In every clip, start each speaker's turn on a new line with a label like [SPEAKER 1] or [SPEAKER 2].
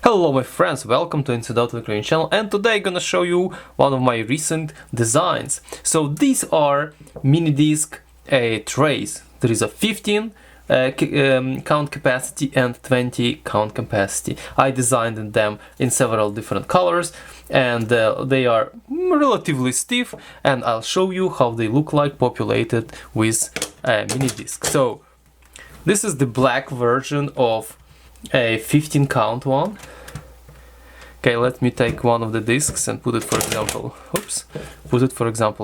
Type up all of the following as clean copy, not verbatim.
[SPEAKER 1] Hello my friends, welcome to Inside channel, and today I'm gonna show you one of my recent designs. So these are MiniDisc trays. There is a 15 count capacity and 20 count capacity. I designed them in several different colors, and they are relatively stiff, and I'll show you how they look like populated with MiniDisc. So this is the black version of a 15 count one. Okay, let me take one of the discs and put it, for example,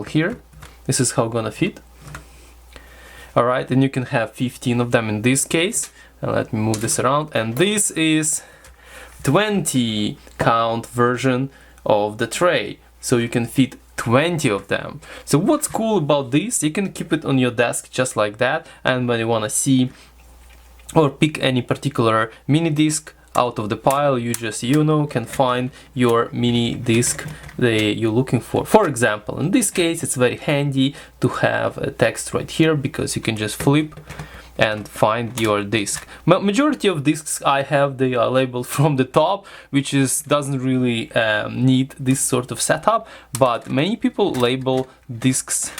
[SPEAKER 1] here. This is how gonna fit. All right, and you can have 15 of them in this case. And let me move this around. And this is 20 count version of the tray, so you can fit 20 of them. So what's cool about this? You can keep it on your desk just like that, and when you wanna see or pick any particular mini disc out of the pile, you just can find your mini disc that you're looking for. For example, in this case it's very handy to have a text right here, because you can just flip and find your disc. Majority of discs I have, they are labeled from the top, which doesn't really need this sort of setup, but many people label discs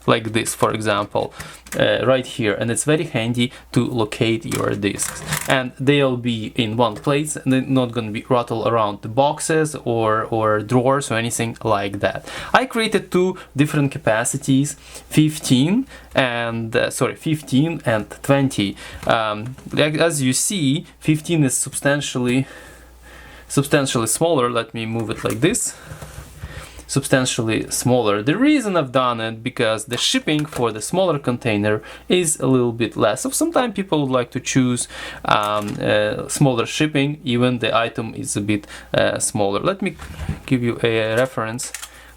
[SPEAKER 1] like this, for example, right here, and it's very handy to locate your discs, and they'll be in one place and they're not going to be rattle around the boxes or drawers or anything like that. I created two different capacities, 15 and 20. As you see, 15 is substantially smaller. Let me move it like this. Substantially smaller. The reason I've done it because the shipping for the smaller container is a little bit less. So sometimes people would like to choose smaller shipping, even the item is a bit smaller. Let me give you a reference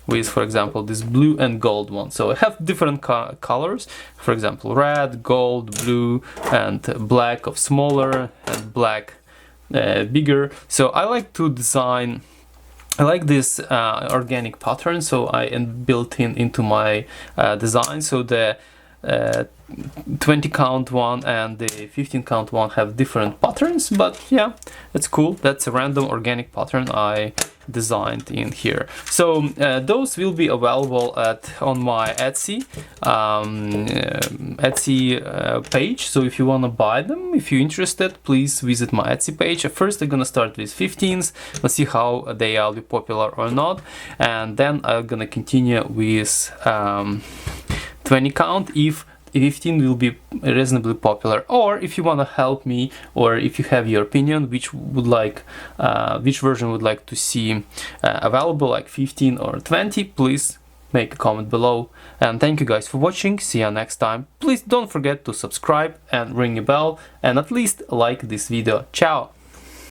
[SPEAKER 1] with, for example, this blue and gold one. So I have different colors, for example, red, gold, blue, and black of smaller, and black bigger. So I like to design, I like this organic pattern, so I built into my design. So the 20 count one and the 15 count one have different patterns, but yeah, that's cool. That's a random organic pattern I designed in here. So those will be available on my Etsy page. So if you want to buy them, if you're interested, please visit my Etsy page. First I'm gonna start with 15s. Let's see how they will be popular or not, and then I'm gonna continue with 20 count if 15 will be reasonably popular. Or if you want to help me, or if you have your opinion, which version would like to see available, like 15 or 20, please make a comment below. And thank you guys for watching. See you next time. Please don't forget to subscribe and ring a bell, and at least like this video. Ciao.